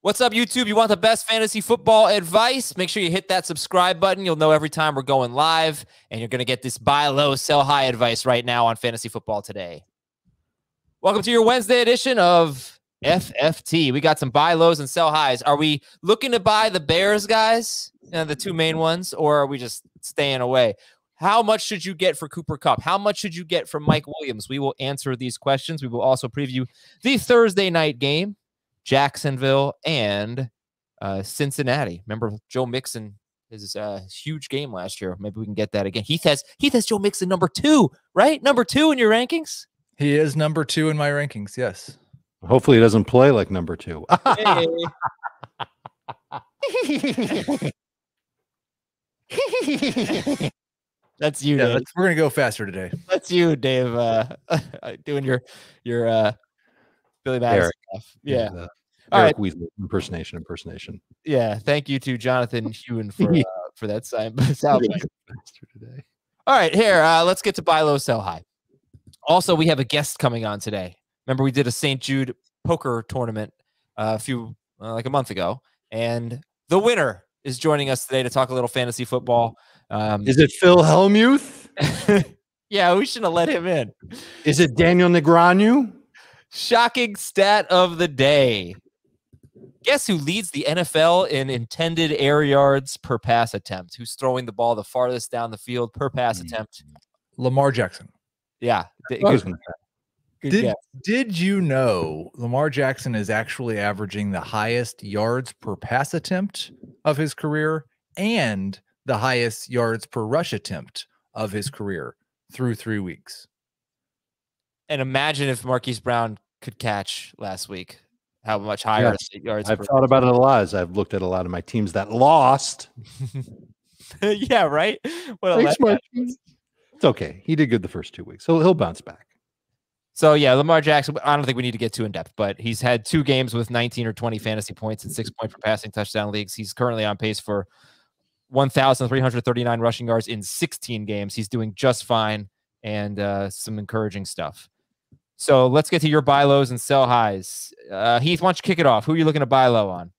What's up, YouTube? You want the best fantasy football advice? Make sure you hit that subscribe button. You'll know every time we're going live, and you're going to get this buy low, sell high advice right now on Fantasy Football Today. Welcome to your Wednesday edition of FFT. We got some buy lows and sell highs. Are we looking to buy the Bears, guys? The two main ones, or are we just staying away? How much should you get for Cooper Kupp? How much should you get from Mike Williams? We will answer these questions. We will also preview the Thursday night game, Jacksonville and Cincinnati. Remember Joe Mixon, his huge game last year. Maybe we can get that again. Heath has Joe Mixon number 2, right? Number 2 in your rankings? He is number 2 in my rankings, yes. Hopefully he doesn't play like number 2. Hey. That's you, Dave. We're going to go faster today. That's you, Dave, doing your Billy Madison stuff. Yeah. All right. Weasley impersonation. Yeah. Thank you to Jonathan Hewen for that sound today. All right, here. Let's get to buy low, sell high. Also, we have a guest coming on today. Remember, we did a St. Jude poker tournament like a month ago, and the winner is joining us today to talk a little fantasy football. Is it Phil Hellmuth? Yeah, we shouldn't have let him in. Is it Daniel Negreanu? Shocking stat of the day. Guess who leads the NFL in intended air yards per pass attempt? Who's throwing the ball the farthest down the field per pass attempt? Lamar Jackson. Yeah. Did you know Lamar Jackson is actually averaging the highest yards per pass attempt of his career and the highest yards per rush attempt of his career through 3 weeks? And imagine if Marquise Brown could catch last week. How much higher the yards? I've thought about it a lot as I've looked at a lot of my teams that lost. Yeah, right? It's okay. He did good the first 2 weeks. So he'll bounce back. So, yeah, Lamar Jackson, I don't think we need to get too in-depth, but he's had 2 games with 19 or 20 fantasy points and 6 point per passing touchdown leagues. He's currently on pace for 1,339 rushing yards in 16 games. He's doing just fine, and some encouraging stuff. So let's get to your buy lows and sell highs. Heath, why don't you kick it off? Who are you looking to buy low on?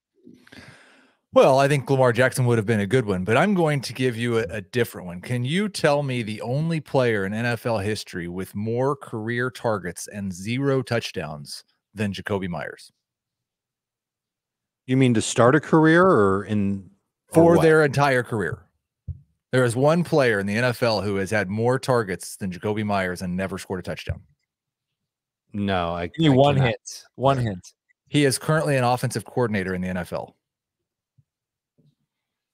Well, I think Lamar Jackson would have been a good one, but I'm going to give you a different one. Can you tell me the only player in NFL history with more career targets and 0 touchdowns than Jacoby Myers? You mean to start a career or their entire career? There is one player in the NFL who has had more targets than Jacoby Myers and never scored a touchdown. No, Give me one hint. One hint. He is currently an offensive coordinator in the NFL.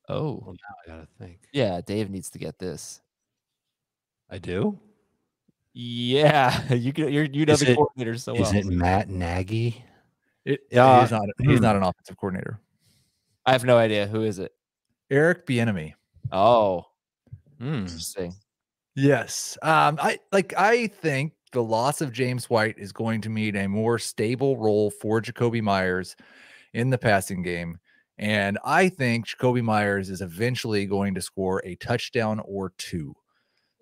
Oh, well, now I gotta think. Yeah, Dave needs to get this. I do. Yeah, you know the coordinator so well. Is it Matt Nagy? He's not an offensive coordinator. I have no idea. Who is it? Eric Bieniemy. Oh, interesting. Yes, I think the loss of James White is going to mean a more stable role for Jacoby Myers in the passing game. And I think Jacoby Myers is eventually going to score a touchdown or 2.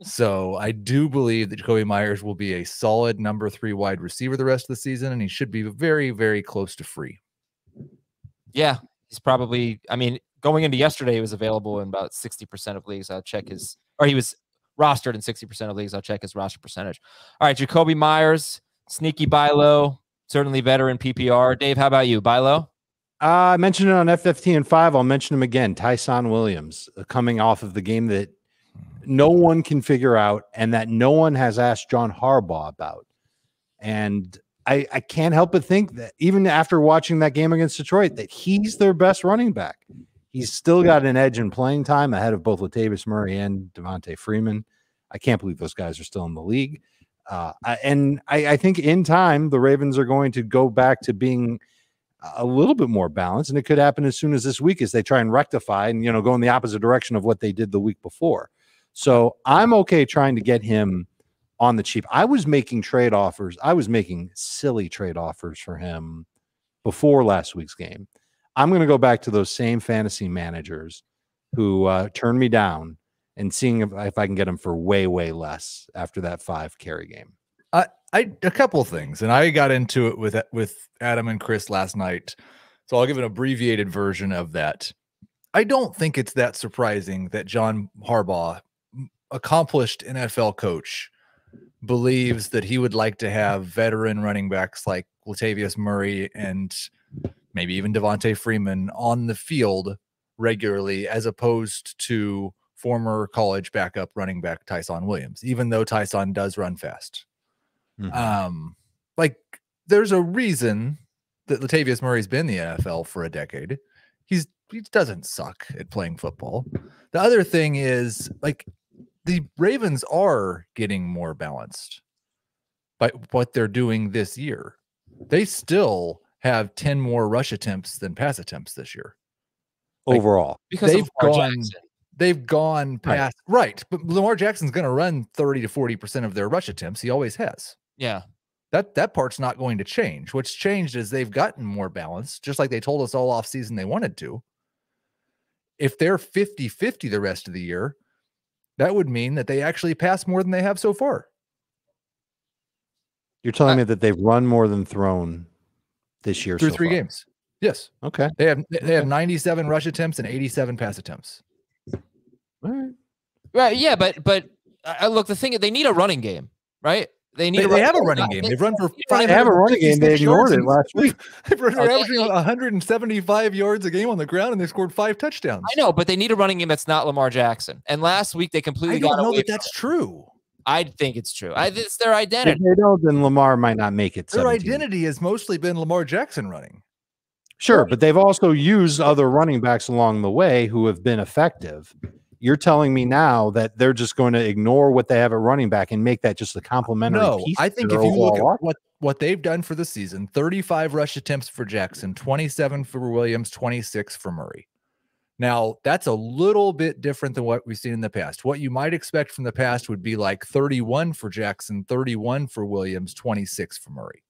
So I do believe that Jacoby Myers will be a solid number 3 wide receiver the rest of the season, and he should be very, very close to free. Yeah, he's probably, going into yesterday, he was available in about 60% of leagues. I'll check he was rostered in 60% of leagues. I'll check his roster percentage. All right, Jacoby Myers, sneaky buy low, certainly better in PPR. Dave, how about you? Buy low? I mentioned it on FFT and 5. I'll mention him again. Tyson Williams, coming off of the game that no one can figure out and that no one has asked John Harbaugh about. And I can't help but think that even after watching that game against Detroit, that he's their best running back. He's still got an edge in playing time ahead of both Latavius Murray and Devontae Freeman. I can't believe those guys are still in the league. I think in time, the Ravens are going to go back to being a little bit more balanced, and it could happen as soon as this week as they try and rectify and, go in the opposite direction of what they did the week before. So I'm okay trying to get him on the cheap. I was making trade offers. I was making silly trade offers for him before last week's game. I'm going to go back to those same fantasy managers who turned me down and seeing if I can get him for way, way less after that 5 carry game. A couple of things, and I got into it with Adam and Chris last night. So I'll give an abbreviated version of that. I don't think it's that surprising that John Harbaugh, accomplished NFL coach, believes that he would like to have veteran running backs like Latavius Murray and maybe even Devontae Freeman on the field regularly, as opposed to former college backup running back Tyson Williams, even though Tyson does run fast. Like, there's a reason that Latavius Murray's been in the NFL for a decade. He doesn't suck at playing football. The other thing is, like, the Ravens are getting more balanced by what they're doing this year. They still have 10 more rush attempts than pass attempts this year. Overall. Because they've gone past, right. But Lamar Jackson's going to run 30 to 40% of their rush attempts. He always has. Yeah. That part's not going to change. What's changed is they've gotten more balanced, just like they told us all off season they wanted to. If they're 50-50 the rest of the year, that would mean that they actually pass more than they have so far. You're telling me that they've run more than thrown this year through so 3 far. games. Yes. Okay. They have 97 rush attempts and 87 pass attempts. All right. Right. Yeah. But look, the thing is, they need a running game, right? They have a running game. They've run for. They have a running game. They ignored it last week. They're averaging 175 yards a game on the ground, and they scored 5 touchdowns. I know, but they need a running game that's not Lamar Jackson. And last week they completely got away. I don't know that that's true. I think it's true. It's their identity. If they don't, then Lamar might not make it. Their identity has mostly been Lamar Jackson running. Sure, but they've also used other running backs along the way who have been effective. You're telling me now that they're just going to ignore what they have at running back and make that just a complimentary piece? I think if you look at what they've done for the season, 35 rush attempts for Jackson, 27 for Williams, 26 for Murray. Now, that's a little bit different than what we've seen in the past. What you might expect from the past would be like 31 for Jackson, 31 for Williams, 26 for Murray.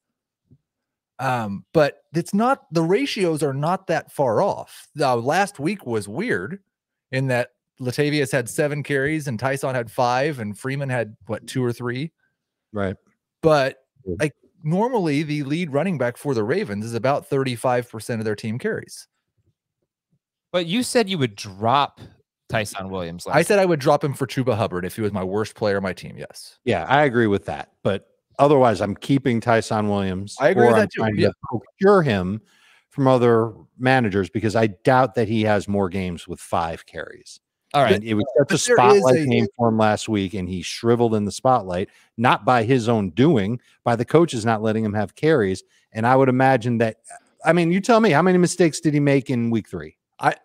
But it's not, the ratios are not that far off. Last week was weird in that Latavius had 7 carries and Tyson had 5 and Freeman had 2 or 3. Right. But like normally the lead running back for the Ravens is about 35% of their team carries. But you said you would drop Tyson Williams. I said I would drop him for Chuba Hubbard if he was my worst player on my team. Yes. Yeah, I agree with that. But otherwise, I'm keeping Tyson Williams. I agree with that too. Yeah. Procure him from other managers because I doubt that he has more games with 5 carries. All right. It was such a spotlight game for him last week, and he shriveled in the spotlight, not by his own doing, by the coaches not letting him have carries. And I would imagine that, I mean, you tell me, how many mistakes did he make in week 3?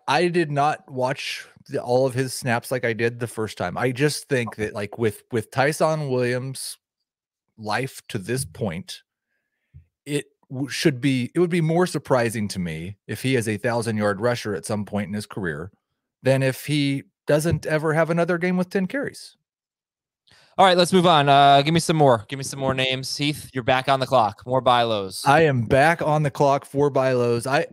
I did not watch all of his snaps like I did the first time. I just think that, like, with Tyson Williams' life to this point, it would be more surprising to me if he is a 1,000-yard rusher at some point in his career than if he doesn't ever have another game with 10 carries. All right, let's move on. Give me some more. Give me some more names. Heath, you're back on the clock. More buy lows. I am back on the clock for buy lows. I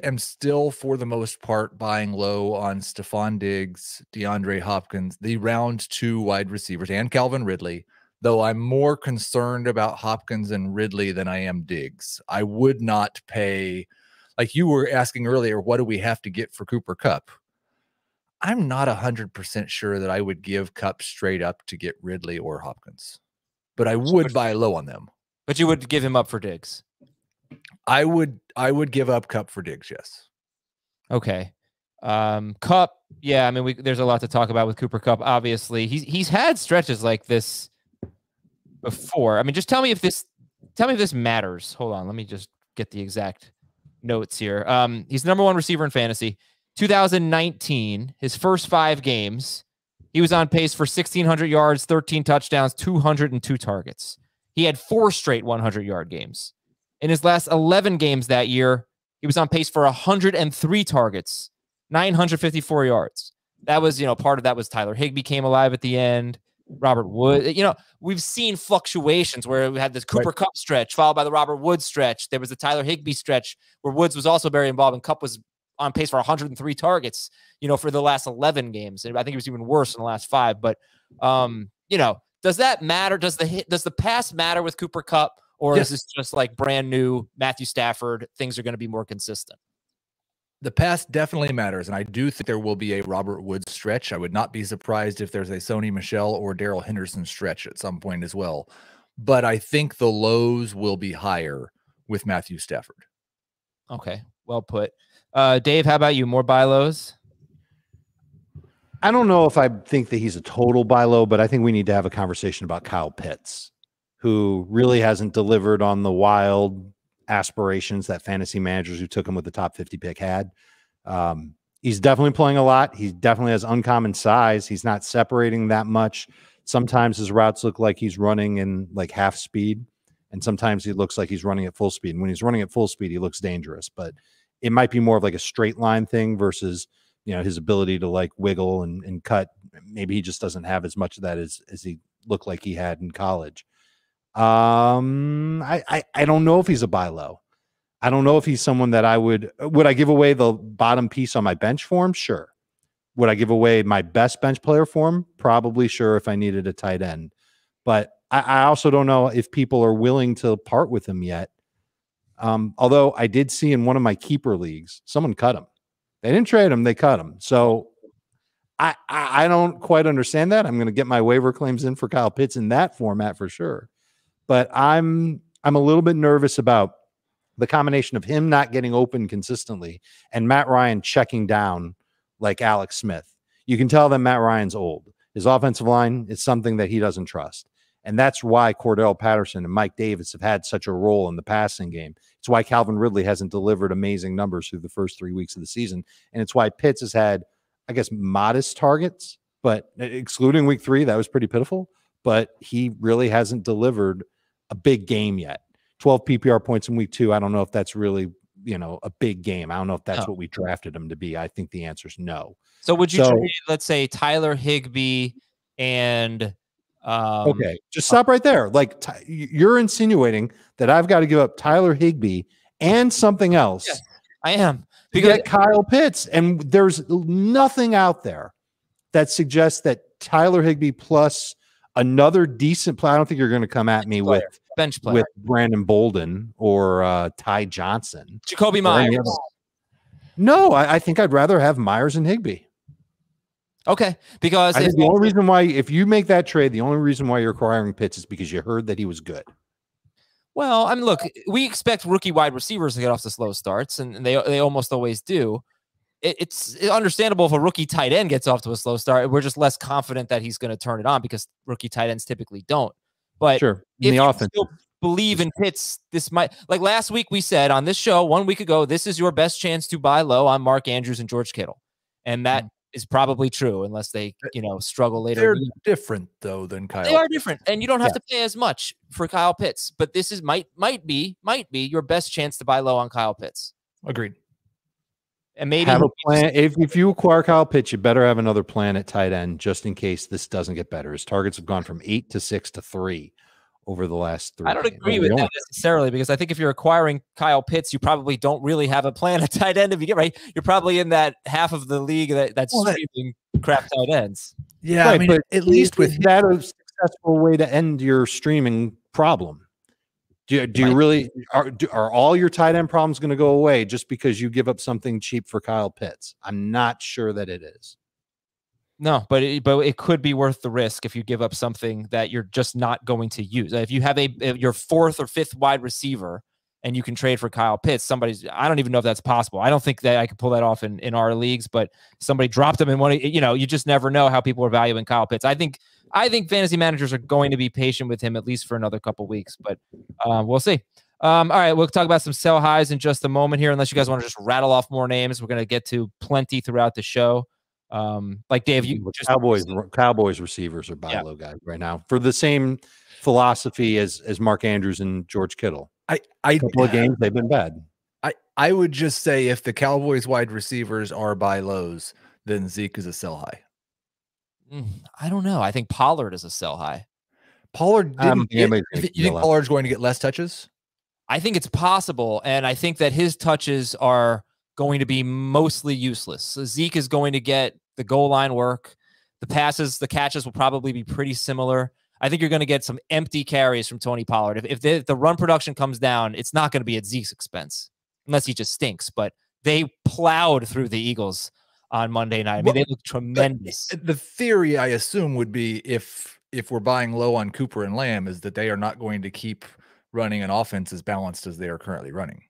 am still, for the most part, buying low on Stefon Diggs, DeAndre Hopkins, the round 2 wide receivers, and Calvin Ridley, though I'm more concerned about Hopkins and Ridley than I am Diggs. I would not pay, like you were asking earlier, what do we have to get for Cooper Kupp? I'm not 100% sure that I would give Kupp straight up to get Ridley or Hopkins, but I would buy low on them. But you would give him up for Diggs? I would give up Kupp for Diggs, yes. Okay. Kupp, yeah, I mean, there's a lot to talk about with Cooper Kupp. Obviously, he's had stretches like this before. I mean, just tell me if this matters. Hold on, let me just get the exact notes here. He's the number 1 receiver in fantasy. 2019, his first 5 games, he was on pace for 1,600 yards, 13 touchdowns, 202 targets. He had 4 straight 100-yard games. In his last 11 games that year, he was on pace for 103 targets, 954 yards. That was, part of that was Tyler Higbee came alive at the end. Robert Wood, we've seen fluctuations where we had this Cooper Kupp stretch followed by the Robert Woods stretch. There was the Tyler Higbee stretch where Woods was also very involved and Kupp was on pace for 103 targets, for the last 11 games. And I think it was even worse in the last 5. But, does that matter? Does the pass matter with Cooper Kupp, or is this just like brand new Matthew Stafford? Things are going to be more consistent. The pass definitely matters, and I do think there will be a Robert Woods stretch. I would not be surprised if there's a Sony Michel or Darrell Henderson stretch at some point as well. But I think the lows will be higher with Matthew Stafford. Okay, well put. Dave, how about you? More buy lows? I don't know if I think that he's a total buy low, but I think we need to have a conversation about Kyle Pitts, who really hasn't delivered on the wild aspirations that fantasy managers who took him with the top 50 pick had. He's definitely playing a lot. He definitely has uncommon size. He's not separating that much. Sometimes his routes look like he's running in like half speed, and sometimes he looks like he's running at full speed. And when he's running at full speed, he looks dangerous, but it might be more of like a straight line thing versus, you know, his ability to like wiggle and cut. Maybe he just doesn't have as much of that as he looked like he had in college. I don't know if he's a buy low. I don't know if he's someone that would I give away the bottom piece on my bench for him? Sure. Would I give away my best bench player for him? Probably sure, if I needed a tight end. But I also don't know if people are willing to part with him yet. Although I did see in one of my keeper leagues, someone cut him. They didn't trade him, they cut him. So I don't quite understand that. I'm going to get my waiver claims in for Kyle Pitts in that format for sure. But I'm a little bit nervous about the combination of him not getting open consistently and Matt Ryan checking down like Alex Smith. You can tell that Matt Ryan's old. His offensive line is something that he doesn't trust. And that's why Cordell Patterson and Mike Davis have had such a role in the passing game. It's why Calvin Ridley hasn't delivered amazing numbers through the first 3 weeks of the season. And it's why Pitts has had, I guess, modest targets, but excluding week 3, that was pretty pitiful. But he really hasn't delivered a big game yet. 12 PPR points in week 2. I don't know if that's really, you know, a big game. I don't know if that's what we drafted him to be. I think the answer is no. So would you trade, let's say, Tyler Higbee and okay, just stop right there. Like you're insinuating that I've got to give up Tyler Higbee and something else. Yes, I am. To get Kyle Pitts, and there's nothing out there that suggests that Tyler Higbee plus another decent player. I don't think you're going to come at me with bench player with Brandon Bolden or Ty Johnson, Jacoby Myers. No, I think I'd rather have Myers and Higbee. Okay, because I think the only reason why, if you make that trade, the only reason why you're acquiring Pitts is because you heard that he was good. Well, I mean, look, we expect rookie wide receivers to get off to slow starts, and they almost always do. It's understandable if a rookie tight end gets off to a slow start. We're just less confident that he's going to turn it on because rookie tight ends typically don't. But sure, if the offense still believe in Pitts, this might, like last week we said on this show 1 week ago, this is your best chance to buy low on Mark Andrews and George Kittle, and that is probably true unless they, you know, struggle later. They're different though than Kyle. They are different, and you don't have to pay as much for Kyle Pitts. But this is might be your best chance to buy low on Kyle Pitts. Agreed. And maybe have a plan. If you acquire Kyle Pitts, you better have another plan at tight end just in case this doesn't get better. His targets have gone from 8 to 6 to 3 over the last 3. I don't agree with that necessarily, because I think if you're acquiring Kyle Pitts, you probably don't really have a plan at tight end. If you get right, you're probably in that half of the league that's streaming crap tight ends. Yeah, right, I mean, but at least with that a successful way to end your streaming problem. Do you really are all your tight end problems going to go away just because you give up something cheap for Kyle Pitts? I'm not sure that it is. No, but it could be worth the risk if you give up something that you're just not going to use. If you have your 4th or 5th wide receiver and you can trade for Kyle Pitts, I don't even know if that's possible. I don't think that I could pull that off in our leagues, but somebody dropped him in one. You know, you just never know how people are valuing Kyle Pitts. I think fantasy managers are going to be patient with him at least for another couple weeks, but we'll see. All right, we'll talk about some sell highs in just a moment here, unless you guys want to just rattle off more names. We're going to get to plenty throughout the show. Like Dave, you just Cowboys receivers are buy low guys right now for the same philosophy as Mark Andrews and George Kittle. A couple of games they've been bad. I would just say if the Cowboys wide receivers are buy lows, then Zeke is a sell high. I don't know. I think Pollard is a sell high. Pollard you think Pollard's going to get less touches? I think it's possible, and I think that his touches are going to be mostly useless. So Zeke is going to get the goal line work. The catches will probably be pretty similar. I think you're going to get some empty carries from Tony Pollard. If the run production comes down, it's not going to be at Zeke's expense, unless he just stinks. But They plowed through the Eagles on Monday night. I mean, they looked tremendous. The theory, I assume, would be if we're buying low on Cooper and Lamb, is that they are not going to keep running an offense as balanced as they are currently running.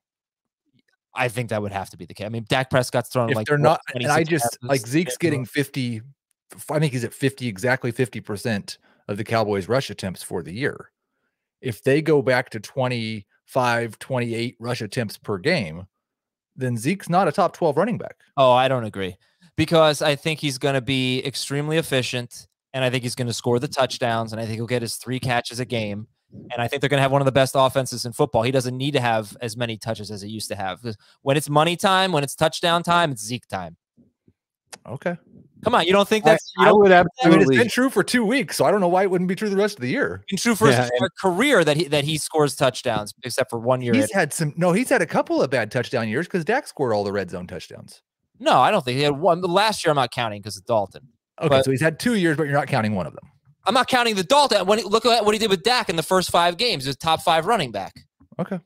I think that would have to be the case. I mean, Dak Prescott's thrown if like they're not, 26 and I just passes. like Zeke's getting 50. I think he's at 50, exactly 50% of the Cowboys' rush attempts for the year. If they go back to 25, 28 rush attempts per game, then Zeke's not a top 12 running back. Oh, I don't agree, because I think he's going to be extremely efficient, and I think he's going to score the touchdowns, and I think he'll get his 3 catches a game. And I think they're going to have one of the best offenses in football. He doesn't need to have as many touches as he used to have. When it's money time, when it's touchdown time, it's Zeke time. Okay. Come on. You don't think that's, I would absolutely. I mean, it's been true for 2 weeks, so I don't know why it wouldn't be true the rest of the year. It's true for his entire career that he scores touchdowns, except for 1 year. He's had a couple of bad touchdown years because Dak scored all the red zone touchdowns. No, I don't think he had one. The last year I'm not counting because of Dalton. Okay, so he's had 2 years, but you're not counting one of them. I'm not counting the Dalton. Look at what he did with Dak in the first 5 games. He was top 5 running back. Okay.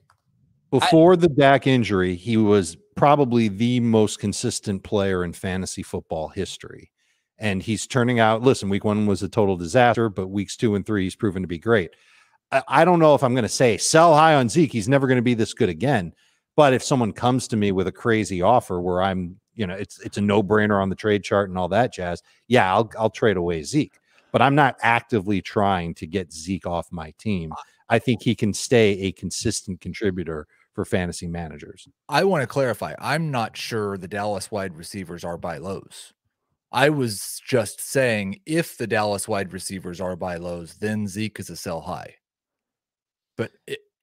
Before the Dak injury, he was probably the most consistent player in fantasy football history. And he's turning out, listen, week 1 was a total disaster, but weeks 2 and 3, he's proven to be great. I don't know if I'm going to say sell high on Zeke. He's never going to be this good again. But if someone comes to me with a crazy offer where I'm, it's a no-brainer on the trade chart and all that jazz, yeah, I'll trade away Zeke. But I'm not actively trying to get Zeke off my team. I think he can stay a consistent contributor for fantasy managers. I want to clarify. I'm not sure the Dallas wide receivers are buy lows. I was just saying if the Dallas wide receivers are buy lows, then Zeke is a sell high. But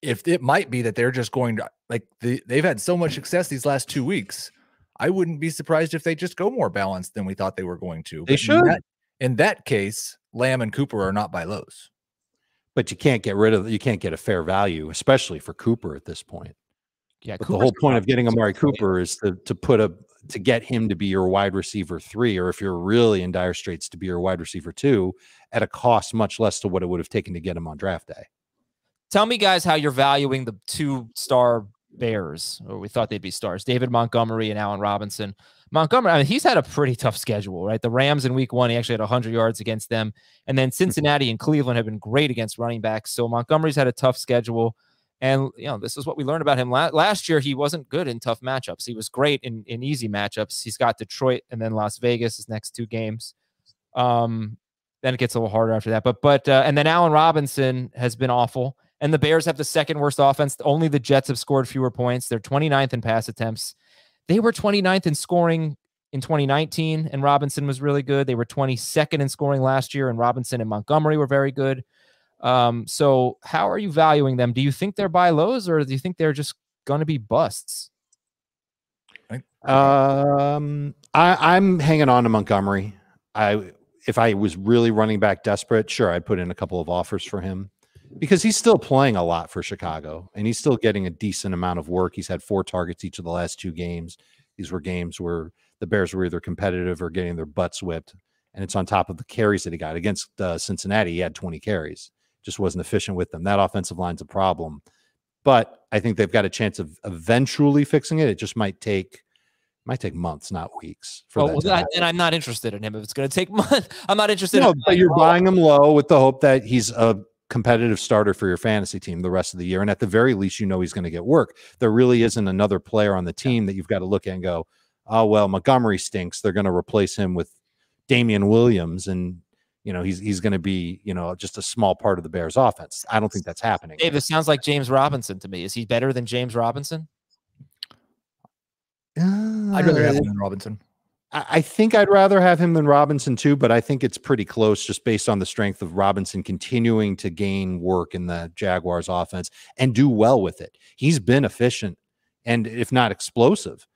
if it might be that they're just going to, like, they've had so much success these last 2 weeks, I wouldn't be surprised if they just go more balanced than we thought they were going to. They should. In that case, Lamb and Cooper are not buy lows. But you can't get a fair value, especially for Cooper at this point. Yeah, but the whole point of getting Amari Cooper is to get him to be your wide receiver 3, or if you're really in dire straits, to be your wide receiver 2 at a cost much less to what it would have taken to get him on draft day. Tell me, guys, how you're valuing the 2-star Bears, or we thought they'd be stars, David Montgomery and Allen Robinson. Montgomery, I mean, he's had a pretty tough schedule, right? The Rams in week 1, he actually had 100 yards against them. And then Cincinnati and Cleveland have been great against running backs. So Montgomery's had a tough schedule. And, this is what we learned about him. Last year, he wasn't good in tough matchups. He was great in easy matchups. He's got Detroit and then Las Vegas his next 2 games. Then it gets a little harder after that. But and then Allen Robinson has been awful. And the Bears have the 2nd worst offense. Only the Jets have scored fewer points. They're 29th in pass attempts. They were 29th in scoring in 2019, and Robinson was really good. They were 22nd in scoring last year, and Robinson and Montgomery were very good. So how are you valuing them? Do you think they're buy lows, or do you think they're just going to be busts? I'm hanging on to Montgomery. If I was really running back desperate, sure, I'd put in a couple of offers for him, because he's still playing a lot for Chicago and he's still getting a decent amount of work. He's had 4 targets each of the last 2 games. These were games where the Bears were either competitive or getting their butts whipped. And it's on top of the carries that he got against Cincinnati. He had 20 carries, just wasn't efficient with them. That offensive line's a problem, but I think they've got a chance of eventually fixing it. It just might take months, not weeks. And I'm not interested in him. If it's going to take months, I'm not interested. No, but you're buying him low with the hope that he's a competitive starter for your fantasy team the rest of the year. And at the very least, he's going to get work. There really isn't another player on the team that you've got to look at and go, oh, well, Montgomery stinks. They're going to replace him with Damian Williams. And, he's going to be, just a small part of the Bears offense. I don't think that's happening. Dave, this sounds like James Robinson to me. Is he better than James Robinson? I'd rather have him than Robinson. I think I'd rather have him than Robinson too, but I think it's pretty close just based on the strength of Robinson continuing to gain work in the Jaguars offense and do well with it. He's been efficient and if not explosive.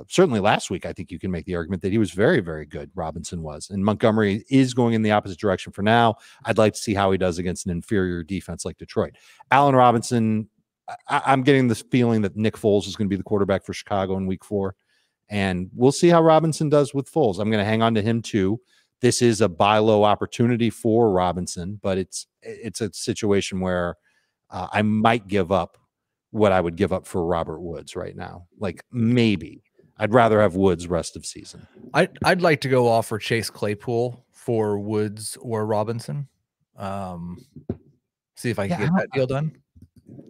Certainly last week, I think you can make the argument that he was very, very good. Robinson was, and Montgomery is going in the opposite direction for now. I'd like to see how he does against an inferior defense like Detroit. Allen Robinson, I'm getting this feeling that Nick Foles is going to be the quarterback for Chicago in week 4. And we'll see how Robinson does with Foles. I'm going to hang on to him too. This is a buy low opportunity for Robinson, but it's a situation where I might give up what I would give up for Robert Woods right now. Like maybe, I'd rather have Woods rest of season. I'd like to go offer Chase Claypool for Woods or Robinson. See if I can get that deal done.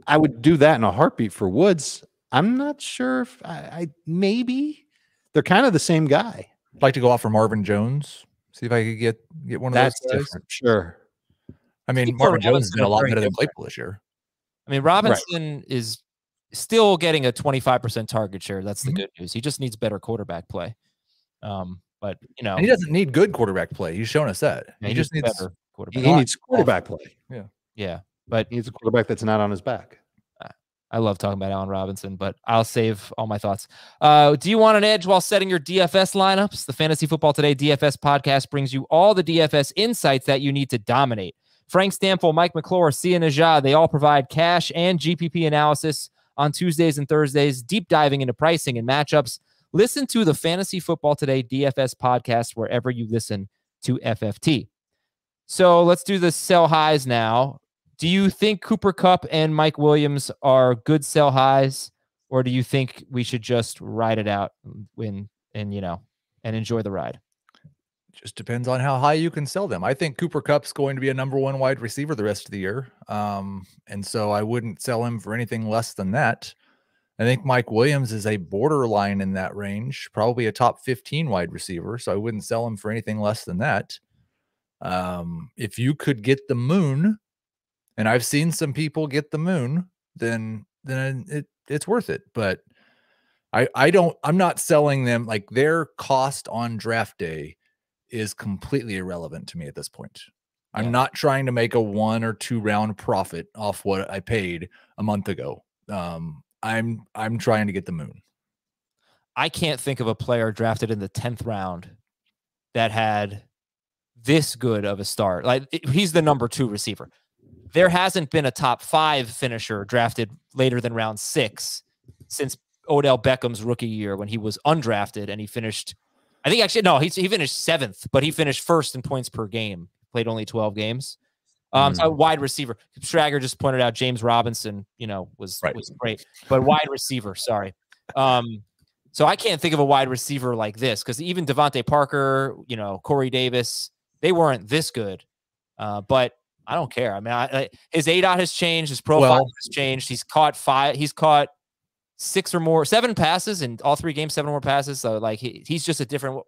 I would do that in a heartbeat for Woods. I'm not sure if I maybe they're kind of the same guy. I'd like to go offer Marvin Jones. See if I could get one of those guys. That's different. Sure. I mean, Marvin Jones has been a lot better than Claypool this year. I mean, Robinson is still getting a 25% target share. That's the good news. He just needs better quarterback play. But and he doesn't need good quarterback play. He's shown us that. Yeah, he just needs better quarterback. He needs quarterback play. Yeah. But he needs a quarterback that's not on his back. I love talking about Allen Robinson, but I'll save all my thoughts. Do you want an edge while setting your DFS lineups? The Fantasy Football Today DFS podcast brings you all the DFS insights that you need to dominate. Frank Stanfield, Mike McClure, Sia Najah, they all provide cash and GPP analysis on Tuesdays and Thursdays, deep diving into pricing and matchups. Listen to the Fantasy Football Today DFS podcast wherever you listen to FFT. So let's do the sell highs now. Do you think Cooper Kupp and Mike Williams are good sell highs, or do you think we should just ride it out and enjoy the ride? Just depends on how high you can sell them. I think Cooper Kupp's going to be a number 1 wide receiver the rest of the year. And so I wouldn't sell him for anything less than that. I think Mike Williams is a borderline in that range, probably a top 15 wide receiver. So I wouldn't sell him for anything less than that. If you could get the moon, and I've seen some people get the moon, then it's worth it. But I'm not selling them. Like, their cost on draft day is completely irrelevant to me at this point. I'm not trying to make a 1 or 2 round profit off what I paid a month ago. I'm trying to get the moon. I can't think of a player drafted in the 10th round that had this good of a start. Like, he's the number 2 receiver. There hasn't been a top 5 finisher drafted later than round 6 since Odell Beckham's rookie year when he was undrafted and he finished, I think actually, no, he finished 7th, but he finished 1st in points per game. Played only 12 games. So wide receiver. Strager just pointed out James Robinson, was great, but wide receiver, sorry. So I can't think of a wide receiver like this, because even Devontae Parker, Corey Davis, they weren't this good. But I don't care. I mean, his ADOT has changed. His profile has changed. He's caught 7 passes in all 3 games, 7 more passes. So like he's just a different.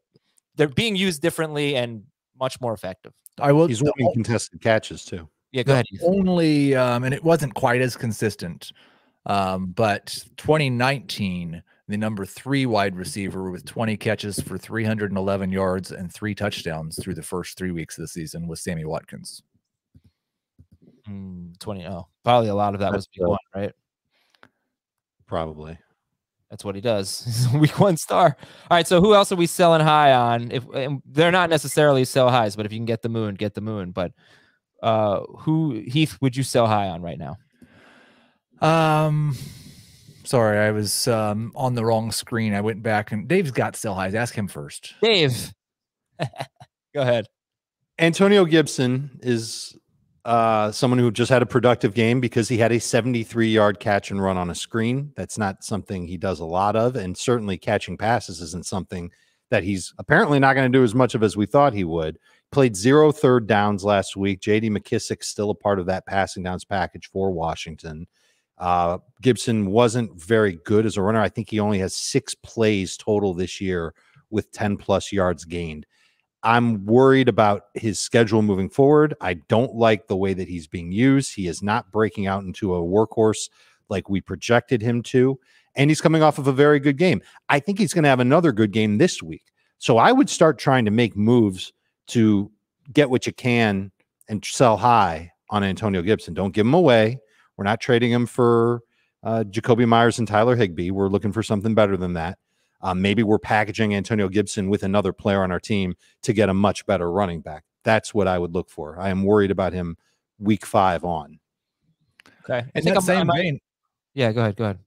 They're being used differently and much more effective. He's winning contested catches too. Yeah, go ahead. Only, and it wasn't quite as consistent. But 2019, the number 3 wide receiver with 20 catches for 311 yards and 3 touchdowns through the first 3 weeks of the season was Sammy Watkins. 20. Oh, probably a lot of that was week 1, right? Probably. That's what he does. He's a week 1 star. All right. So who else are we selling high on? If they're not necessarily sell highs, but if you can get the moon, get the moon. But who, Heath, would you sell high on right now? Sorry, I was on the wrong screen. I went back, and Dave's got sell highs. Ask him first. Dave, go ahead. Antonio Gibson is someone who just had a productive game because he had a 73-yard catch and run on a screen. That's not something he does a lot of, and certainly catching passes isn't something that he's apparently not going to do as much of as we thought he would. Played 0 third downs last week. J.D. McKissick still a part of that passing downs package for Washington. Gibson wasn't very good as a runner. I think he only has 6 plays total this year with 10+ yards gained. I'm worried about his schedule moving forward. I don't like the way that he's being used. He is not breaking out into a workhorse like we projected him to, and he's coming off of a very good game. I think he's going to have another good game this week. So I would start trying to make moves to get what you can and sell high on Antonio Gibson. Don't give him away. We're not trading him for Jacoby Myers and Tyler Higbee. We're looking for something better than that. Maybe we're packaging Antonio Gibson with another player on our team to get a much better running back. That's what I would look for. I am worried about him week 5 on. Okay. In that same vein. Yeah, go ahead.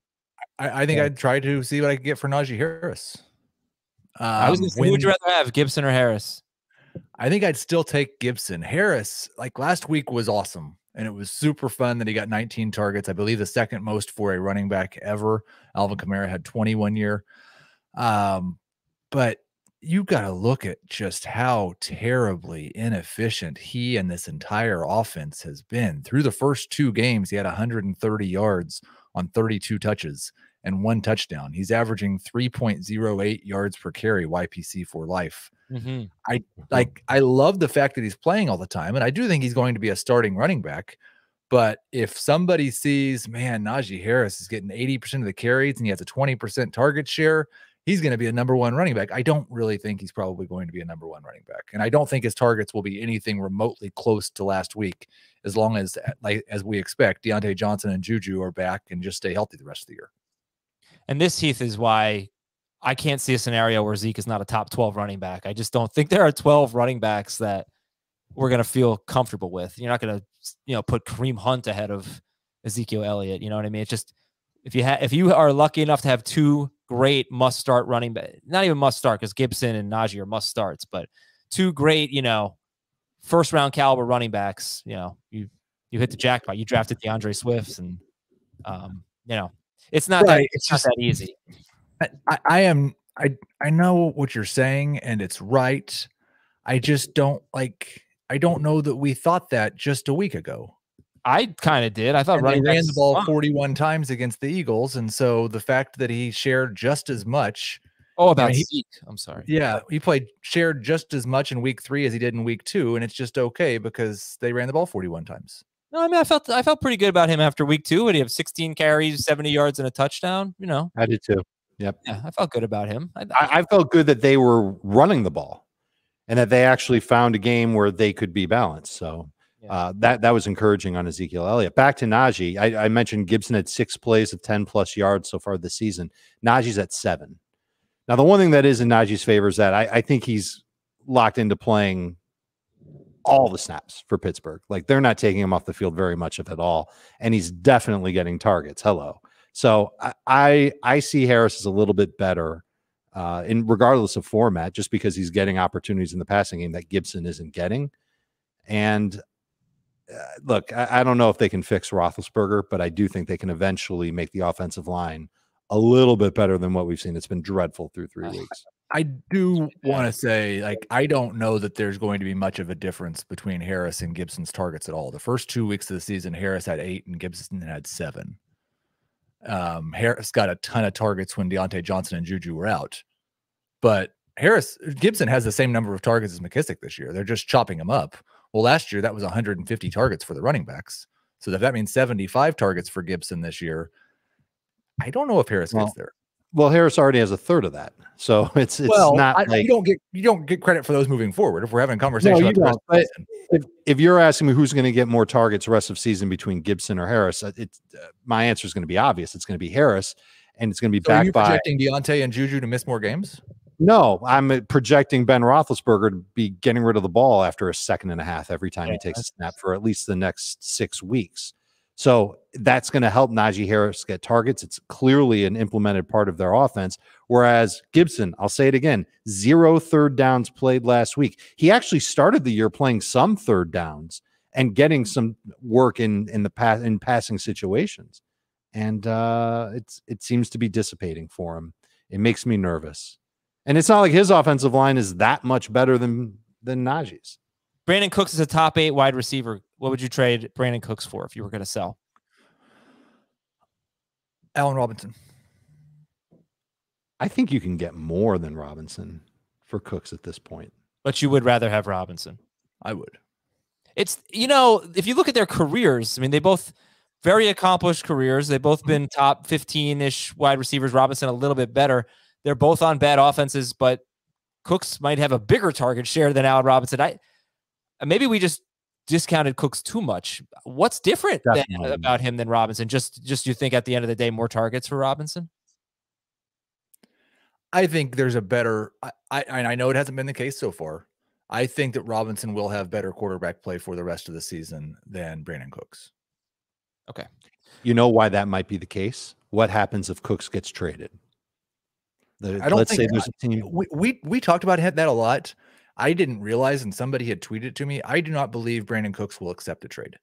I think I'd try to see what I could get for Najee Harris. I was going to say, who would you rather have, Gibson or Harris? I think I'd still take Gibson. Harris, like last week, was awesome. And it was super fun that he got 19 targets. I believe the second most for a running back ever. Alvin Kamara had 21 year. But you got to look at just how terribly inefficient he and this entire offense has been. Through the first 2 games, he had 130 yards on 32 touches and 1 touchdown. He's averaging 3.08 yards per carry YPC for life. Mm-hmm. I love the fact that he's playing all the time, and I do think he's going to be a starting running back. But if somebody sees, man, Najee Harris is getting 80% of the carries and he has a 20% target share, he's going to be a number 1 running back. I don't really think he's probably going to be a number 1 running back. And I don't think his targets will be anything remotely close to last week, as long as, as we expect, Deontay Johnson and Juju are back and just stay healthy the rest of the year. And this, Heath, is why I can't see a scenario where Zeke is not a top 12 running back. I just don't think there are 12 running backs that we're going to feel comfortable with. You're not going to, put Kareem Hunt ahead of Ezekiel Elliott. You know what I mean? It's just, if you are lucky enough to have 2 great must start running back, not even must start, because Gibson and Najee are must starts, but 2 great, first round caliber running backs, you hit the jackpot. You drafted DeAndre Swift, and it's not right. It's just that easy. I know what you're saying, and it's right. I just don't I don't know that we thought that just a week ago. I kind of did. I thought running ran the ball 41 times against the Eagles, and so the fact that he shared just as much. Oh, about Zeke. I'm sorry. Yeah, he shared just as much in week 3 as he did in week 2, and it's just okay because they ran the ball 41 times. No, I mean, I felt pretty good about him after week 2. Would he have 16 carries, 70 yards, and a touchdown? I did too. Yep. Yeah, I felt good about him. I felt good that they were running the ball, and that they actually found a game where they could be balanced. So that was encouraging on Ezekiel Elliott. Back to Najee. I mentioned Gibson had 6 plays of 10+ yards so far this season. Najee's at 7. Now, the one thing that is in Najee's favor is that I think he's locked into playing all the snaps for Pittsburgh. Like, they're not taking him off the field very much, if at all. And he's definitely getting targets. Hello. So I see Harris as a little bit better in regardless of format, just because he's getting opportunities in the passing game that Gibson isn't getting. And look, I don't know if they can fix Roethlisberger, but I do think they can eventually make the offensive line a little bit better than what we've seen. It's been dreadful through 3 weeks. I do want to say, I don't know that there's going to be much of a difference between Harris and Gibson's targets at all. The first 2 weeks of the season, Harris had 8 and Gibson had 7. Harris got a ton of targets when Deontay Johnson and Juju were out, but Gibson has the same number of targets as McKissick this year. They're just chopping him up. Well, last year that was 150 targets for the running backs. So that means 75 targets for Gibson this year. I don't know if Harris gets there. Well, Harris already has a third of that, so it's not like you don't get credit for those moving forward. If we're having a conversation, if you're asking me who's going to get more targets the rest of season between Gibson or Harris, my answer is going to be obvious. It's going to be Harris, and it's going to be backed by. Are you projecting Deontay and Juju to miss more games? No, I'm projecting Ben Roethlisberger to be getting rid of the ball after a second and a half every time he takes a snap for at least the next 6 weeks. So that's going to help Najee Harris get targets. It's clearly an implemented part of their offense. Whereas Gibson, I'll say it again, 0 third downs played last week. He actually started the year playing some third downs and getting some work in passing situations. And it seems to be dissipating for him. It makes me nervous. And it's not like his offensive line is that much better than Najee's. Brandin Cooks is a top 8 wide receiver. What would you trade Brandin Cooks for if you were going to sell? Allen Robinson. I think you can get more than Robinson for Cooks at this point. But you would rather have Robinson? I would. It's, if you look at their careers, I mean, they both very accomplished careers. They've both been top 15-ish wide receivers. Robinson a little bit better. They're both on bad offenses, but Cooks might have a bigger target share than Allen Robinson. Maybe we just discounted Cooks too much. What's different about him than Robinson? Just you think at the end of the day, more targets for Robinson? I think there's a better. I know it hasn't been the case so far. I think that Robinson will have better quarterback play for the rest of the season than Brandin Cooks. Okay. You know why that might be the case? What happens if Cooks gets traded? Let's say there's a team. We talked about that a lot. I didn't realize, and somebody had tweeted it to me, I do not believe Brandin Cooks will accept a trade.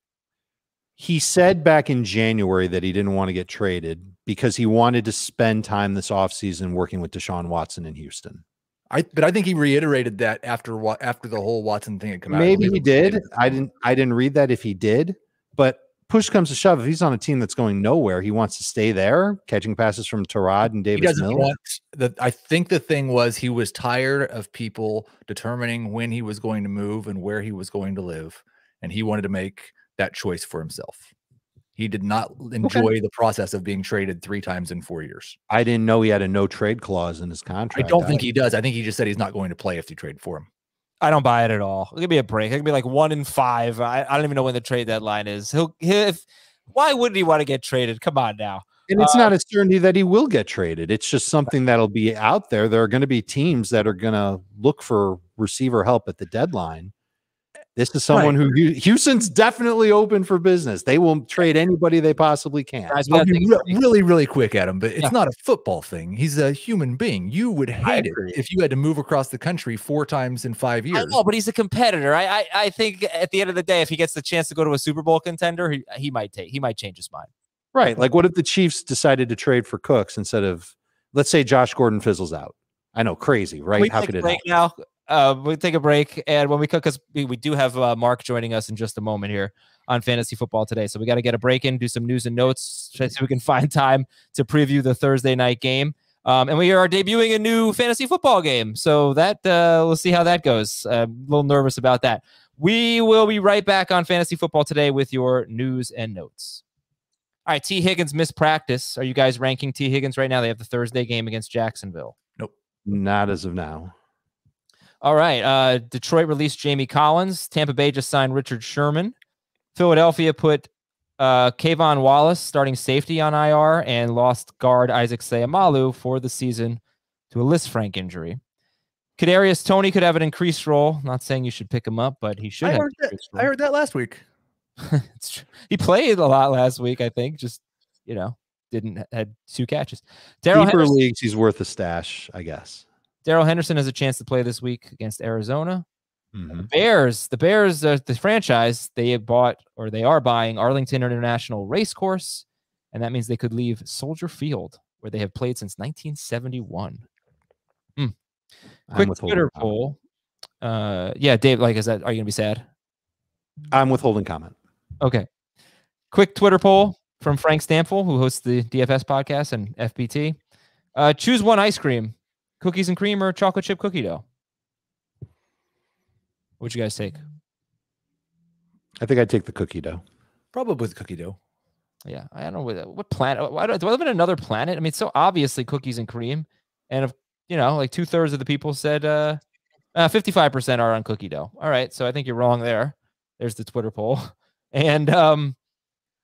He said back in January that he didn't want to get traded, because he wanted to spend time this offseason working with Deshaun Watson in Houston. But I think he reiterated that after the whole Watson thing had come out. Maybe he did. I didn't read that if he did, but push comes to shove. If he's on a team that's going nowhere, he wants to stay there, catching passes from Tyrod and Davis Mills. I think the thing was he was tired of people determining when he was going to move and where he was going to live, and he wanted to make that choice for himself. He did not enjoy the process of being traded 3 times in 4 years. I didn't know he had a no trade clause in his contract. I don't think he does. I think he just said he's not going to play if you trade for him. I don't buy it at all. Give me a break. It could be like 1 in 5. I don't even know when the trade deadline is. Why wouldn't he want to get traded? Come on now. And it's not a certainty that he will get traded. It's just something that'll be out there. There are going to be teams that are going to look for receiver help at the deadline. This is someone who Houston's definitely open for business. They will trade anybody they possibly can. Guys, really, really quick, Adam, but it's not a football thing. He's a human being. You would hate it if you had to move across the country 4 times in 5 years. I know, but he's a competitor. I think at the end of the day, if he gets the chance to go to a Super Bowl contender, he might change his mind. Right. Like, what if the Chiefs decided to trade for Cooks instead of, let's say, Josh Gordon fizzles out? I know, crazy, right? How could it happen? Now? We'll take a break, and when we cook, because we do have Mark joining us in just a moment here on Fantasy Football Today. So we got to get a break in, do some news and notes, so we can find time to preview the Thursday night game. And we are debuting a new fantasy football game, so that we'll see how that goes. A little nervous about that. We will be right back on Fantasy Football Today with your news and notes. All right, T. Higgins missed practice. Are you guys ranking T. Higgins right now? They have the Thursday game against Jacksonville. Nope. Not as of now. All right. Detroit released Jamie Collins. Tampa Bay just signed Richard Sherman. Philadelphia put Kayvon Wallace, starting safety, on IR and lost guard Isaac Seumalo for the season to a Lisfranc injury. Kadarius Toney could have an increased role. Not saying you should pick him up, but he should. I heard that last week. It's true. He played a lot last week, I think. Just, had 2 catches. Deeper leagues, he's worth a stash, I guess. Darrell Henderson has a chance to play this week against Arizona. Mm-hmm. The Bears, the franchise, they are buying Arlington International Racecourse, and that means they could leave Soldier Field, where they have played since 1971. Quick Twitter poll. Dave, are you going to be sad? I'm withholding comment. Okay. Quick Twitter poll from Frank Stamfel, who hosts the DFS podcast and FBT. Choose one ice cream. Cookies and cream or chocolate chip cookie dough? What'd you guys take? I think I'd take the cookie dough. Probably the cookie dough. Yeah, I don't know what planet. Do I live in another planet? I mean, it's so obviously cookies and cream, and if 2/3 of the people said 55% are on cookie dough. All right, so I think you're wrong there. There's the Twitter poll, and all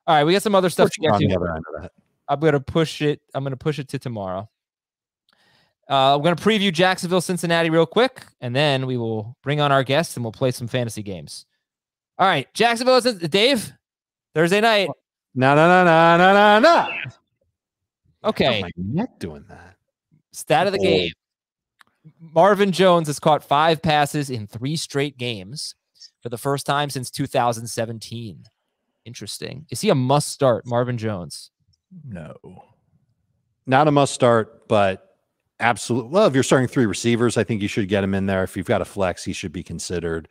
right, we got some other stuff to get to. I'm gonna push it to tomorrow. I'm going to preview Jacksonville, Cincinnati real quick, and then we will bring on our guests and we'll play some fantasy games. All right, Jacksonville, Dave, Thursday night. No. Okay. My neck doing that. Stat of the game. Marvin Jones has caught 5 passes in 3 straight games for the first time since 2017. Interesting. Is he a must start, Marvin Jones? No. Not a must start, but absolutely. Well, if you're starting 3 receivers, I think you should get him in there. If you've got a flex, he should be considered.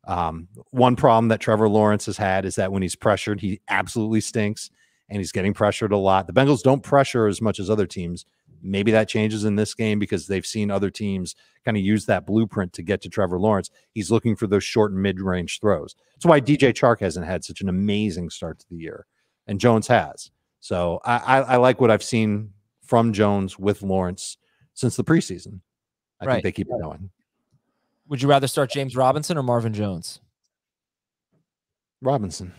One problem that Trevor Lawrence has had is that when he's pressured, he absolutely stinks, and he's getting pressured a lot. The Bengals don't pressure as much as other teams. Maybe that changes in this game because they've seen other teams kind of use that blueprint to get to Trevor Lawrence. He's looking for those short and mid-range throws. That's why DJ Chark hasn't had such an amazing start to the year, and Jones has. So I like what I've seen from Jones with Lawrence since the preseason. I think they keep it going. Would you rather start James Robinson or Marvin Jones? Robinson.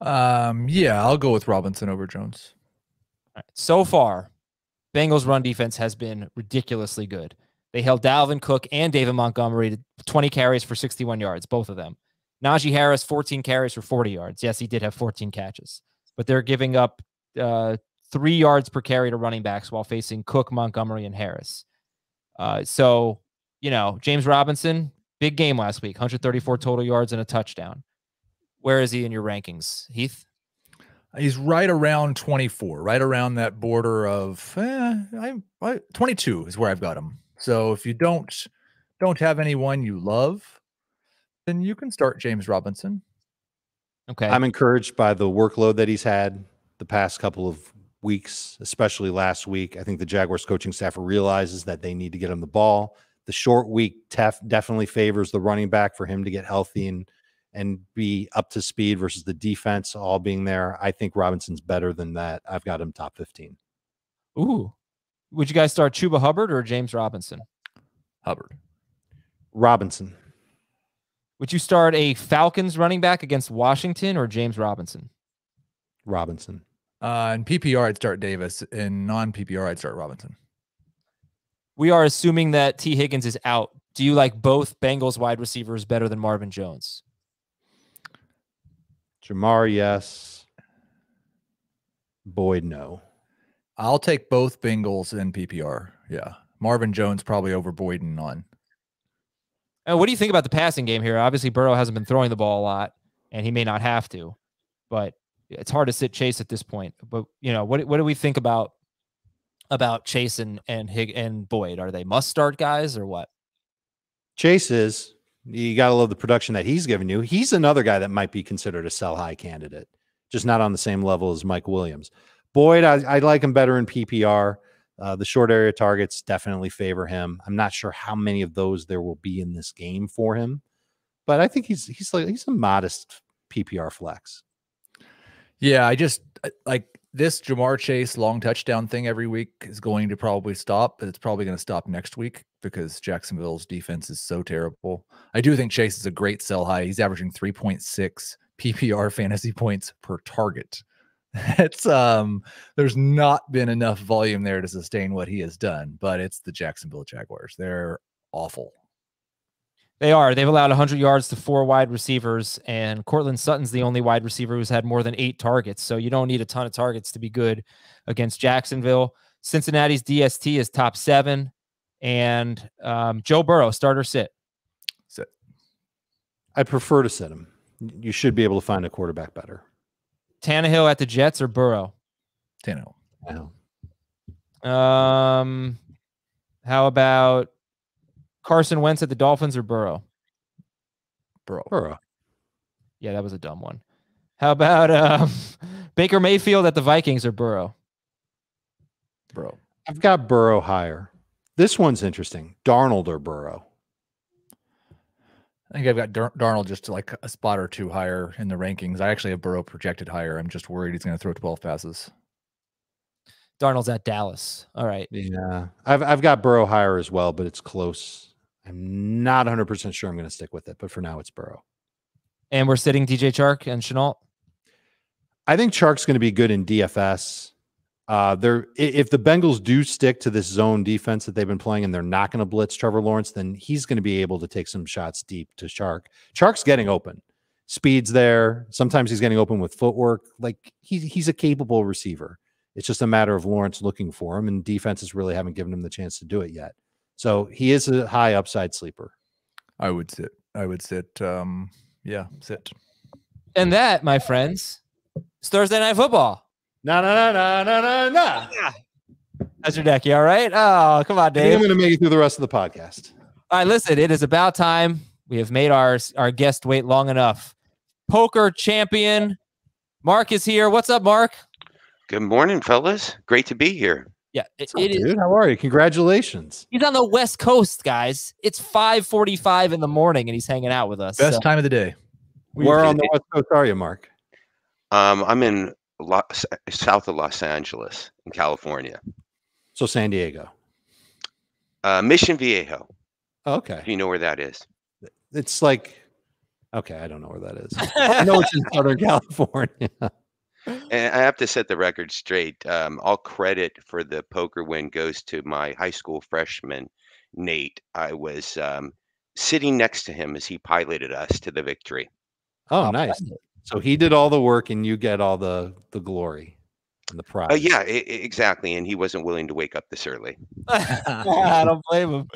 Yeah, I'll go with Robinson over Jones. All right. So far, Bengals run defense has been ridiculously good. They held Dalvin Cook and David Montgomery to 20 carries for 61 yards, both of them. Najee Harris, 14 carries for 40 yards. Yes, he did have 14 catches, but they're giving up 3 yards per carry to running backs while facing Cook, Montgomery, and Harris. So, James Robinson, big game last week, 134 total yards and a touchdown. Where is he in your rankings, Heath? He's right around 24, right around that border of 22 is where I've got him. So if you don't have anyone you love, then you can start James Robinson. Okay. I'm encouraged by the workload that he's had the past couple of weeks, especially last week. I think the Jaguars coaching staff realizes that they need to get him the ball. The short week definitely favors the running back for him to get healthy and be up to speed versus the defense all being there. I think Robinson's better than that. I've got him top 15. Ooh. Would you guys start Chuba Hubbard or James Robinson? Hubbard. Robinson. Would you start a Falcons running back against Washington or James Robinson? Robinson. In PPR, I'd start Davis. In non-PPR, I'd start Robinson. We are assuming that T. Higgins is out. Do you like both Bengals wide receivers better than Marvin Jones? Jamar, yes. Boyd, no. I'll take both Bengals in PPR. Yeah. Marvin Jones probably over Boyd and non. What do you think about the passing game here? Obviously, Burrow hasn't been throwing the ball a lot, and he may not have to, but it's hard to sit Chase at this point. But what do we think about Chase and Boyd? Are they must start guys or what? Chase is. You got to love the production that he's given you. He's another guy that might be considered a sell high candidate, just not on the same level as Mike Williams. Boyd, I like him better in PPR. The short area targets definitely favor him. I'm not sure how many of those there will be in this game for him, but I think he's a modest PPR flex. Yeah, I just like this Jamar Chase long touchdown thing every week is going to probably stop, but it's probably going to stop next week because Jacksonville's defense is so terrible. I do think Chase is a great sell high. He's averaging 3.6 PPR fantasy points per target. It's there's not been enough volume there to sustain what he has done, but it's the Jacksonville Jaguars. They're awful. They are. They've allowed 100 yards to 4 wide receivers, and Cortland Sutton's the only wide receiver who's had more than 8 targets. So you don't need a ton of targets to be good against Jacksonville. Cincinnati's DST is top 7, and Joe Burrow, start or sit? Sit. I prefer to sit him. You should be able to find a quarterback better. Tannehill at the Jets or Burrow? Tannehill. How about Carson Wentz at the Dolphins or Burrow? Burrow. Yeah, that was a dumb one. How about Baker Mayfield at the Vikings or Burrow? Burrow. I've got Burrow higher. This one's interesting. Darnold or Burrow? I think I've got Darnold just like a spot or two higher in the rankings. I actually have Burrow projected higher. I'm just worried he's going to throw 12 passes. Darnold's at Dallas. All right. Yeah. I've got Burrow higher as well, but it's close. I'm not 100% sure I'm going to stick with it, but for now it's Burrow. And we're sitting DJ Chark and Shenault? I think Chark's going to be good in DFS. If the Bengals do stick to this zone defense that they've been playing and they're not going to blitz Trevor Lawrence, then he's going to be able to take some shots deep to Chark. Chark's getting open. Speed's there. Sometimes he's getting open with footwork. Like he's a capable receiver. It's just a matter of Lawrence looking for him, and defenses really haven't given him the chance to do it yet. So he is a high upside sleeper. I would sit. Yeah, sit. And that, my friends, is Thursday Night Football. No. How's your deck? You all right? Oh, come on, Dave. I'm going to make it through the rest of the podcast. All right, listen, it is about time. We have made our guest wait long enough. Poker champion, Mark is here. What's up, Mark? Good morning, fellas. Great to be here. Yeah, Dude, how are you? Congratulations. He's on the West Coast, guys. It's 5:45 in the morning, and he's hanging out with us. Best time of the day. Where on the West Coast are you, Mark? I'm in south of Los Angeles in California. So San Diego. Mission Viejo. Okay. Do you know where that is? It's like, okay, I don't know where that is. I know it's in Southern California. And I have to set the record straight. All credit for the poker win goes to my high school freshman, Nate. I was sitting next to him as he piloted us to the victory. Oh, nice. So he did all the work and you get all the glory and the prize. Yeah, exactly. And he wasn't willing to wake up this early. I don't blame him.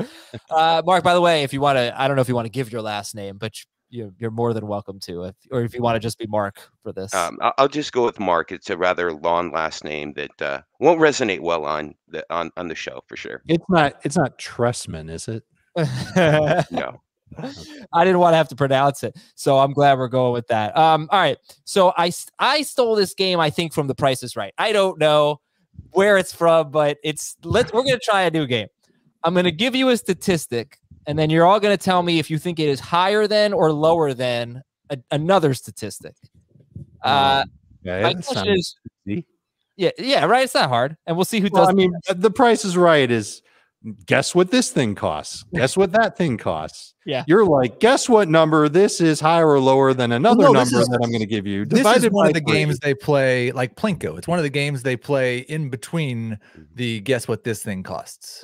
Mark, by the way, if you want to, I don't know if you want to give your last name, but you're more than welcome to, or if you want to just be Mark for this. I'll just go with Mark. It's a rather long last name that won't resonate well on the show for sure. It's not Tressman, is it? No. I didn't want to have to pronounce it, so I'm glad we're going with that. All right, so I stole this game, I think, from The Price is Right. I don't know where it's from, but we're gonna try a new game. I'm gonna give you a statistic, and then you're all gonna tell me if you think it is higher than or lower than another statistic. My question is, yeah, right. It's not hard, and we'll see who does. I mean, The Price is Right is guess what this thing costs. Guess what that thing costs. Yeah, you're like, guess what number this is higher or lower than another number that I'm going to give you. This is one of the games they play like Plinko. It's one of the games they play in between the guess what this thing costs.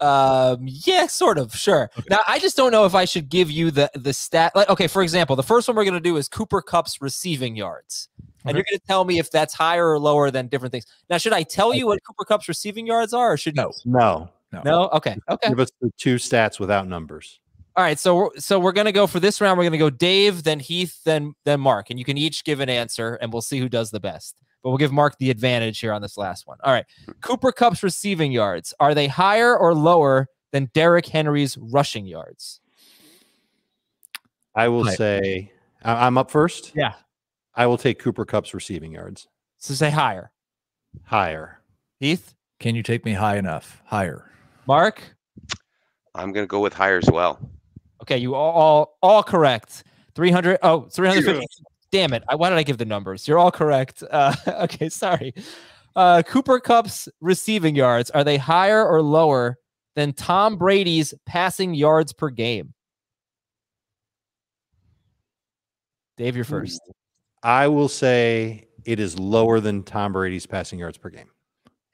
Yeah, sort of. Sure. Okay. Now, I just don't know if I should give you the stat. Like, okay, for example, the first one we're going to do is Cooper Kupp's receiving yards. And you're going to tell me if that's higher or lower than different things. Now, should I tell you what Cooper Kupp's receiving yards are, or should you? No. Okay. Give us the two stats without numbers. All right. So we're going to go for this round. We're going to go Dave, then Heath, then Mark, and you can each give an answer, and we'll see who does the best. But we'll give Mark the advantage here on this last one. All right. Cooper Kupp's receiving yards, are they higher or lower than Derrick Henry's rushing yards? I will say, I'm up first. Yeah. I will take Cooper Kupp's receiving yards. So say higher. Higher. Heath? Can you take me high enough? Higher. Mark? I'm going to go with higher as well. Okay, you all correct. 350. Damn it. Why did I give the numbers? You're all correct. Okay, sorry. Cooper Kupp's receiving yards, are they higher or lower than Tom Brady's passing yards per game? Dave, you're first. I will say it is lower than Tom Brady's passing yards per game.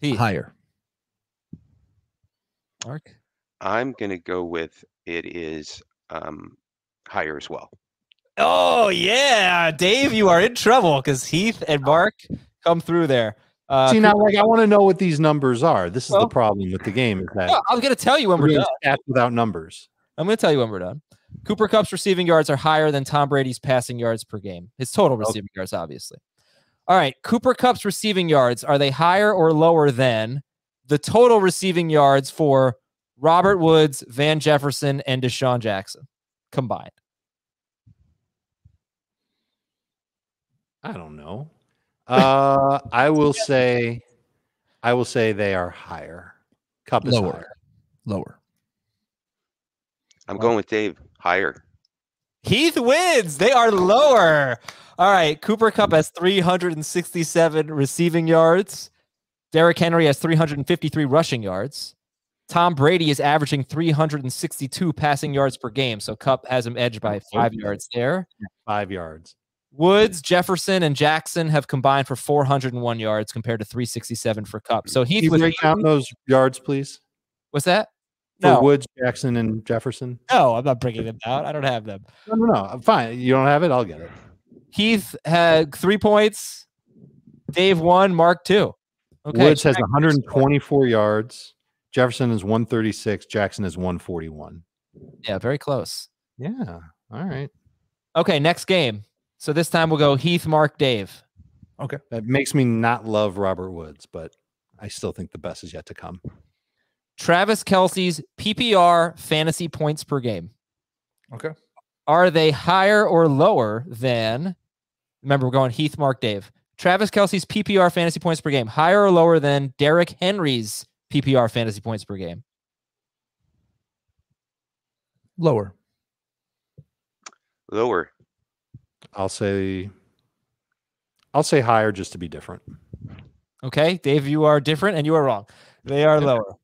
Higher. Mark? I'm going to go with it is higher as well. Oh, yeah. Dave, you are in trouble because Heath and Mark come through there. See, now, I want to know what these numbers are. This is the problem with the game. Is that I'm going to tell you when we're done. Stats without numbers. I'm going to tell you when we're done. Cooper Kupp's receiving yards are higher than Tom Brady's passing yards per game. His total receiving yards, obviously. All right. Cooper Kupp's receiving yards, are they higher or lower than the total receiving yards for Robert Woods, Van Jefferson, and Deshaun Jackson combined? I don't know. I will say they are higher. Kupp is lower. Higher. Lower. I'm going with Dave. Higher. Heath wins. They are lower. All right. Cooper Kupp has 367 receiving yards. Derrick Henry has 353 rushing yards. Tom Brady is averaging 362 passing yards per game. So Kupp has him edged by 5 yards there. 5 yards. Woods, Jefferson, and Jackson have combined for 401 yards compared to 367 for Kupp. So Heath, can you break down those yards, please? What's that? For Woods, Jackson, and Jefferson? No, I'm not bringing them down. I don't have them. No. Fine. You don't have it? I'll get it. Heath had 3 points. Dave 1, Mark 2. Okay. Woods has 124 yards. Jefferson is 136. Jackson is 141. Yeah, very close. Yeah. All right. Okay, next game. So this time we'll go Heath, Mark, Dave. Okay. That makes me not love Robert Woods, but I still think the best is yet to come. Travis Kelce's PPR fantasy points per game. Okay. Are they higher or lower than, remember we're going Heath, Mark, Dave. Travis Kelce's PPR fantasy points per game, higher or lower than Derrick Henry's PPR fantasy points per game? Lower. Lower. I'll say higher just to be different. Okay, Dave, you are different and you are wrong. They are lower.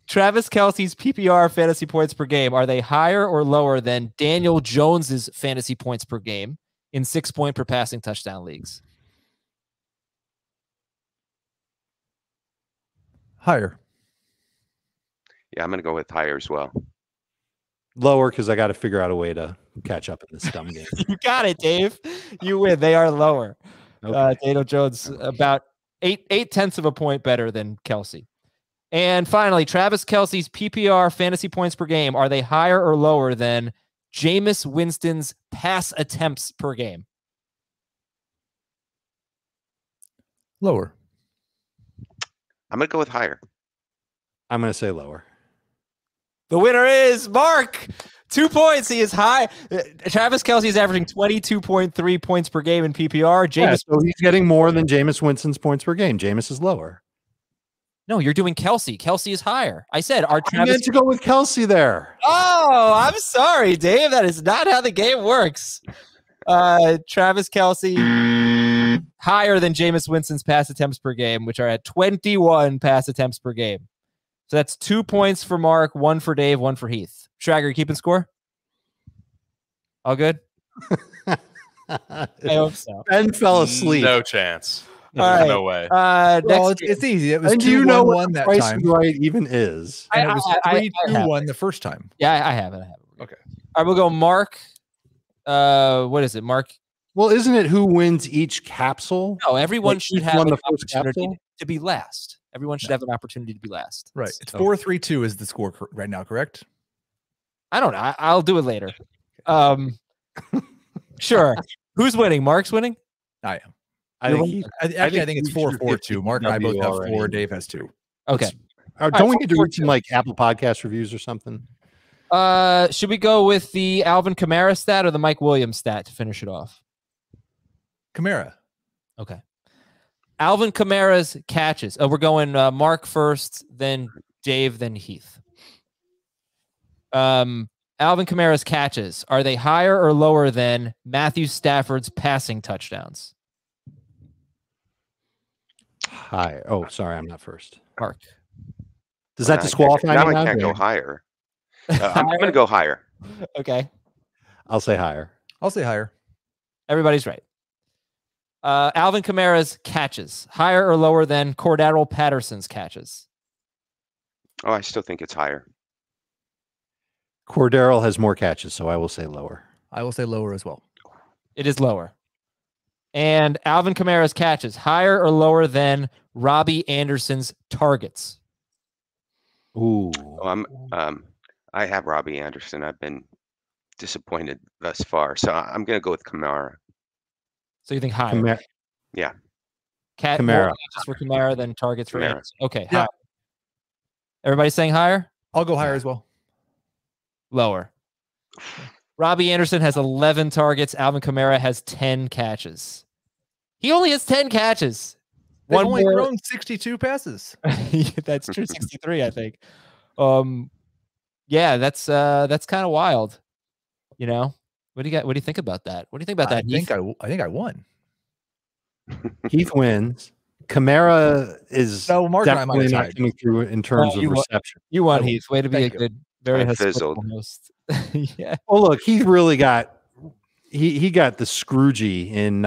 Travis Kelce's PPR fantasy points per game, are they higher or lower than Daniel Jones's fantasy points per game in 6-point per passing touchdown leagues? Higher. Yeah, I'm going to go with higher as well. Lower because I got to figure out a way to catch up in this dumb game. You got it, Dave. You win. They are lower. Okay. Daniel Jones about 8/10 of a point better than Kelce. And finally, Travis Kelce's PPR fantasy points per game, are they higher or lower than Jameis Winston's pass attempts per game? Lower. I'm going to go with higher. I'm going to say lower. The winner is Mark. 2 points. He is high. Travis Kelce is averaging 22.3 points per game in PPR. Jameis, so he's getting more than Jameis Winston's points per game. Jameis is lower. no, you're doing Kelce. Kelce is higher. I said our I Travis. meant to go with Kelce there. Oh, I'm sorry, Dave. That is not how the game works. Travis Kelce higher than Jameis Winston's pass attempts per game, which are at 21 pass attempts per game. So that's 2 points for Mark, 1 for Dave, 1 for Heath. Schrager, you keeping score? All good? I hope so. Ben fell asleep. No chance. All right. No way. Well, it's easy. It was And 2-1 do you know what that Price time. is Right even is? And it was I 3-2-1 the first time. Yeah, I have it. Okay. All right, we'll go Mark. What is it, Mark? Well, isn't it who wins each capsule? No, everyone Like, should each have won an the first opportunity capsule? to be last. Everyone should have an opportunity to be last. Right. It's 4-3-2 is the score right now, correct? I don't know. I'll do it later. Sure. Who's winning? Mark's winning? I am. I think I think it's 4-4-2. Mark and I both have 4. Dave has 2. Okay. don't we need to read some like Apple Podcast reviews or something? Should we go with the Alvin Kamara stat or the Mike Williams stat to finish it off? Kamara. Okay. Alvin Kamara's catches. Oh, we're going Mark first, then Dave, then Heath. Alvin Kamara's catches. Are they higher or lower than Matthew Stafford's passing touchdowns? Hi. Oh, sorry, I'm not first. Mark. Does that disqualify now me? I can't go higher. I'm going to go higher. Okay. I'll say higher. I'll say higher. Everybody's right. Alvin Kamara's catches. Higher or lower than Cordero Patterson's catches? Oh, I still think it's higher. Cordero has more catches, so I will say lower. I will say lower as well. It is lower. And Alvin Kamara's catches. Higher or lower than Robbie Anderson's targets? Ooh. Oh, I have Robbie Anderson. I've been disappointed thus far, so I'm going to go with Kamara. So you think higher? Yeah. Kamara. More catches for Kamara than targets for Kamara. Anderson. Okay. Yeah. Higher. Everybody saying higher? I'll go higher as well. Lower. Robbie Anderson has 11 targets. Alvin Kamara has 10 catches. He only has 10 catches. They've only thrown 62 passes. That's true. 63, I think. Yeah, that's kind of wild. You know, what do you got? What do you think about that? What do you think about that? I think I won. Heath wins. Kamara is Mark and I might definitely have not tied. coming through in terms of reception. You won, Heath. Way to be a Thank you. good, very I hospitable fizzled. host. Yeah. Well, look, he really got he got the Scroogey in